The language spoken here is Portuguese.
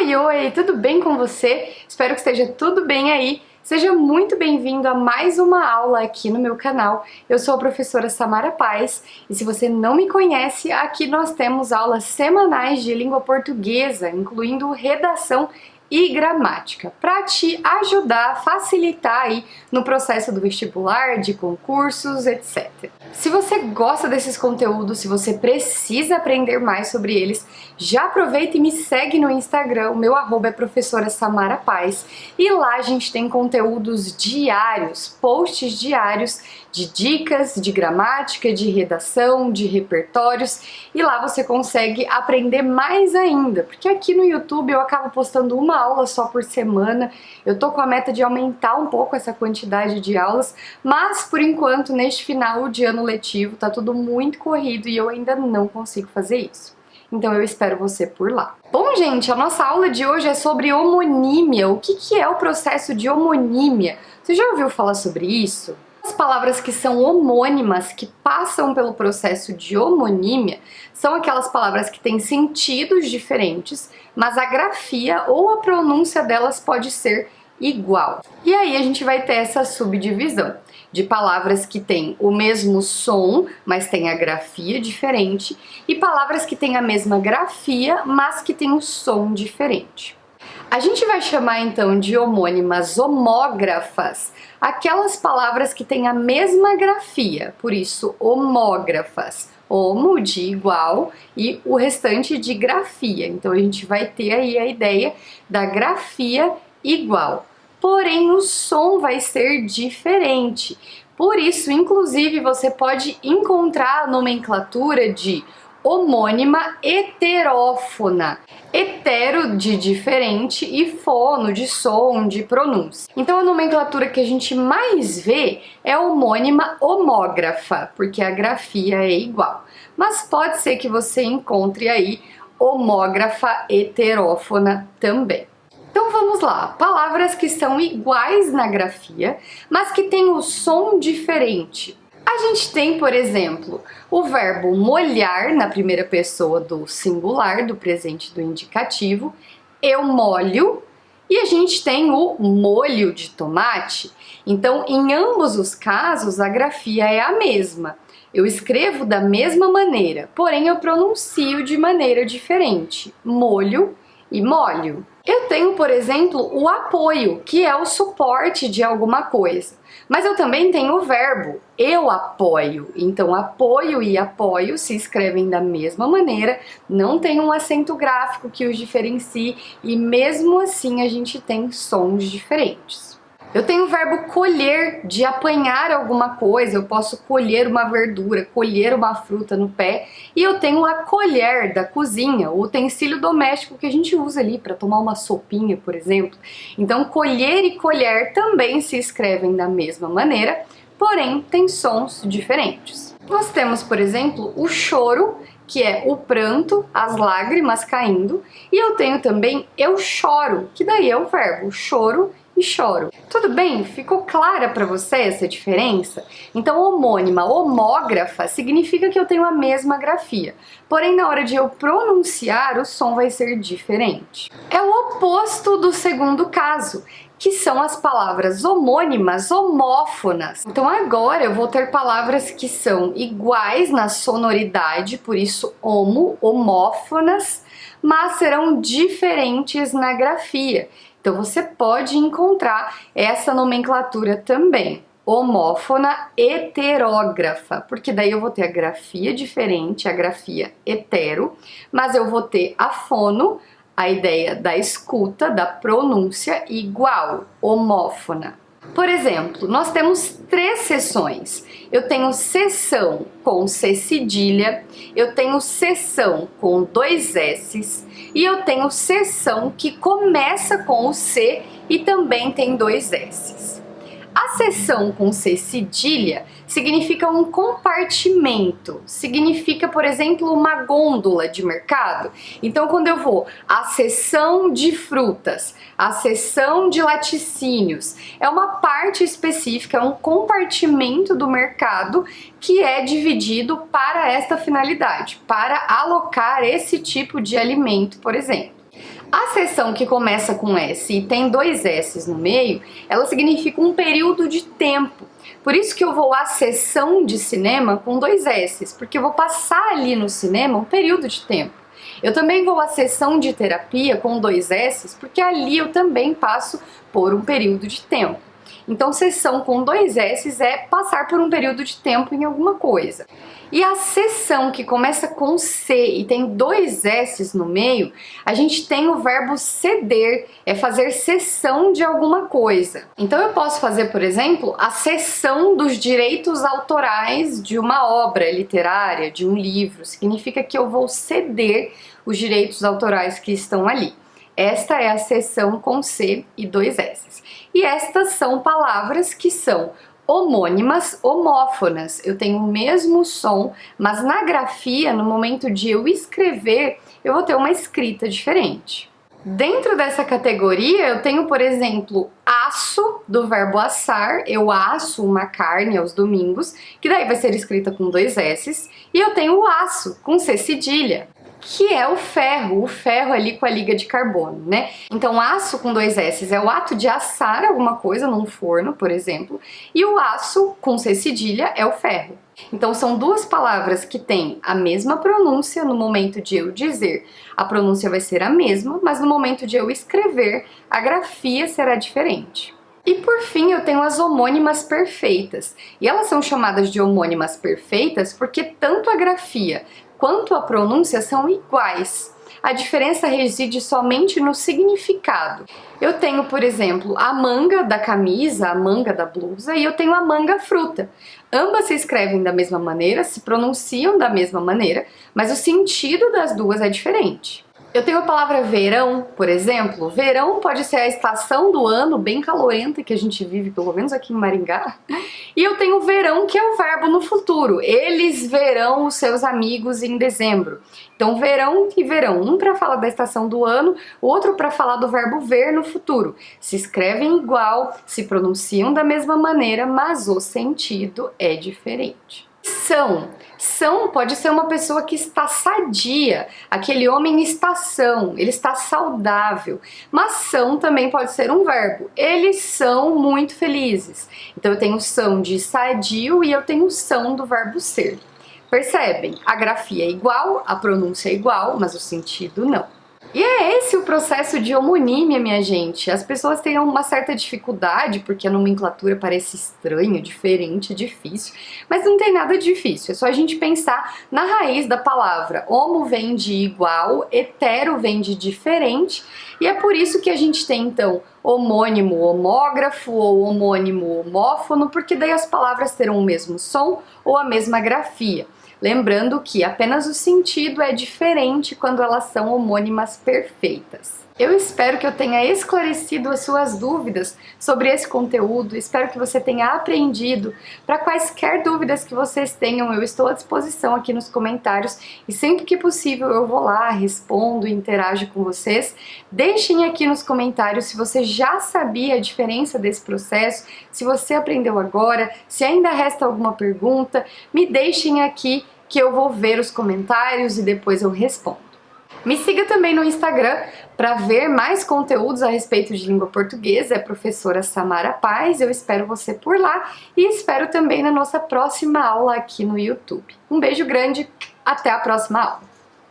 Oi, oi, tudo bem com você? Espero que esteja tudo bem aí. Seja muito bem-vindo a mais uma aula aqui no meu canal. Eu sou a professora Samara Paz e se você não me conhece, aqui nós temos aulas semanais de língua portuguesa, incluindo redação e gramática, para te ajudar, facilitar aí no processo do vestibular, de concursos, etc. Se você gosta desses conteúdos, se você precisa aprender mais sobre eles, já aproveita e me segue no Instagram, o meu arroba é professora Samara Paz, e lá a gente tem conteúdos diários, posts diários de dicas de gramática, de redação, de repertórios, e lá você consegue aprender mais ainda, porque aqui no YouTube eu acabo postando uma aula só por semana. Eu tô com a meta de aumentar um pouco essa quantidade de aulas, mas por enquanto neste final de ano letivo tá tudo muito corrido e eu ainda não consigo fazer isso. Então eu espero você por lá. Bom, gente, a nossa aula de hoje é sobre homonímia. O que é o processo de homonímia? Você já ouviu falar sobre isso? As palavras que são homônimas, que passam pelo processo de homonímia, são aquelas palavras que têm sentidos diferentes, mas a grafia ou a pronúncia delas pode ser igual. E aí a gente vai ter essa subdivisão de palavras que têm o mesmo som, mas têm a grafia diferente, e palavras que têm a mesma grafia, mas que têm um som diferente. A gente vai chamar então de homônimas homógrafas aquelas palavras que têm a mesma grafia, por isso homógrafas, homo de igual e o restante de grafia. Então a gente vai ter aí a ideia da grafia igual, porém o som vai ser diferente. Por isso, inclusive, você pode encontrar a nomenclatura de homônima heterófona. Hetero de diferente e fono de som, de pronúncia. Então a nomenclatura que a gente mais vê é homônima homógrafa, porque a grafia é igual. Mas pode ser que você encontre aí homógrafa heterófona também. Então vamos lá, palavras que são iguais na grafia, mas que têm o som diferente. A gente tem, por exemplo, o verbo molhar na primeira pessoa do singular, do presente do indicativo, eu molho, e a gente tem o molho de tomate. Então, em ambos os casos, a grafia é a mesma. Eu escrevo da mesma maneira, porém eu pronuncio de maneira diferente, molho e molho. Eu tenho, por exemplo, o apoio, que é o suporte de alguma coisa. Mas eu também tenho o verbo, eu apoio. Então, apoio e apoio se escrevem da mesma maneira, não tem um acento gráfico que os diferencie e mesmo assim a gente tem sons diferentes. Eu tenho o verbo colher, de apanhar alguma coisa, eu posso colher uma verdura, colher uma fruta no pé. E eu tenho a colher da cozinha, o utensílio doméstico que a gente usa ali para tomar uma sopinha, por exemplo. Então, colher e colher também se escrevem da mesma maneira, porém tem sons diferentes. Nós temos, por exemplo, o choro, que é o pranto, as lágrimas caindo. E eu tenho também eu choro, que daí é o verbo choro e choro. Tudo bem? Ficou clara para você essa diferença? Então, homônima, homógrafa, significa que eu tenho a mesma grafia, porém na hora de eu pronunciar o som vai ser diferente. É o oposto do segundo caso, que são as palavras homônimas homófonas. Então agora eu vou ter palavras que são iguais na sonoridade, por isso homo, homófonas, mas serão diferentes na grafia. Então você pode encontrar essa nomenclatura também, homófona heterógrafa, porque daí eu vou ter a grafia diferente, a grafia hetero, mas eu vou ter a fono, a ideia da escuta, da pronúncia igual, homófona. Por exemplo, nós temos 3 seções. Eu tenho seção com C cedilha, eu tenho seção com 2 S's e eu tenho seção que começa com o C e também tem 2 S's. A seção com C cedilha significa um compartimento, significa, por exemplo, uma gôndola de mercado. Então, quando eu vou à seção de frutas, à seção de laticínios, é uma parte específica, é um compartimento do mercado que é dividido para esta finalidade, para alocar esse tipo de alimento, por exemplo. A seção que começa com S e tem dois S's no meio, ela significa um período de tempo. Por isso que eu vou à sessão de cinema com dois S's, porque eu vou passar ali no cinema um período de tempo. Eu também vou à sessão de terapia com dois S's, porque ali eu também passo por um período de tempo. Então, sessão com dois S's é passar por um período de tempo em alguma coisa. E a sessão que começa com C e tem dois S's no meio, a gente tem o verbo ceder, é fazer cessão de alguma coisa. Então eu posso fazer, por exemplo, a cessão dos direitos autorais de uma obra literária, de um livro. Significa que eu vou ceder os direitos autorais que estão ali. Esta é a seção com C e dois S's. E estas são palavras que são homônimas, homófonas. Eu tenho o mesmo som, mas na grafia, no momento de eu escrever, eu vou ter uma escrita diferente. Dentro dessa categoria, eu tenho, por exemplo, asso, do verbo assar. Eu asso uma carne aos domingos, que daí vai ser escrita com dois S's. E eu tenho o aço, com C cedilha, que é o ferro ali com a liga de carbono, né? Então, aço com dois S's é o ato de assar alguma coisa num forno, por exemplo, e o aço com C cedilha é o ferro. Então, são duas palavras que têm a mesma pronúncia no momento de eu dizer. A pronúncia vai ser a mesma, mas no momento de eu escrever, a grafia será diferente. E por fim, eu tenho as homônimas perfeitas. E elas são chamadas de homônimas perfeitas porque tanto a grafia quanto a pronúncia são iguais. A diferença reside somente no significado. Eu tenho, por exemplo, a manga da camisa, a manga da blusa, e eu tenho a manga fruta. Ambas se escrevem da mesma maneira, se pronunciam da mesma maneira, mas o sentido das duas é diferente. Eu tenho a palavra verão, por exemplo. Verão pode ser a estação do ano bem calorenta que a gente vive, pelo menos aqui em Maringá. E eu tenho verão, que é o verbo no futuro. Eles verão os seus amigos em dezembro. Então, verão e verão. Um para falar da estação do ano, o outro para falar do verbo ver no futuro. Se escrevem igual, se pronunciam da mesma maneira, mas o sentido é diferente. São pode ser uma pessoa que está sadia, aquele homem está são, ele está saudável. Mas são também pode ser um verbo, eles são muito felizes. Então eu tenho são de sadio e eu tenho são do verbo ser. Percebem? A grafia é igual, a pronúncia é igual, mas o sentido não. E é esse o processo de homonímia, minha gente. As pessoas têm uma certa dificuldade, porque a nomenclatura parece estranha, diferente, difícil, mas não tem nada de difícil, é só a gente pensar na raiz da palavra. Homo vem de igual, hetero vem de diferente, e é por isso que a gente tem, então, homônimo homógrafo ou homônimo homófono, porque daí as palavras terão o mesmo som ou a mesma grafia. Lembrando que apenas o sentido é diferente quando elas são homônimas perfeitas. Eu espero que eu tenha esclarecido as suas dúvidas sobre esse conteúdo, espero que você tenha aprendido. Para quaisquer dúvidas que vocês tenham, eu estou à disposição aqui nos comentários e sempre que possível eu vou lá, respondo e interajo com vocês. Deixem aqui nos comentários se você já sabia a diferença desse processo, se você aprendeu agora, se ainda resta alguma pergunta, me deixem aqui que eu vou ver os comentários e depois eu respondo. Me siga também no Instagram para ver mais conteúdos a respeito de língua portuguesa, é a professora Samara Paz, eu espero você por lá e espero também na nossa próxima aula aqui no YouTube. Um beijo grande, até a próxima aula!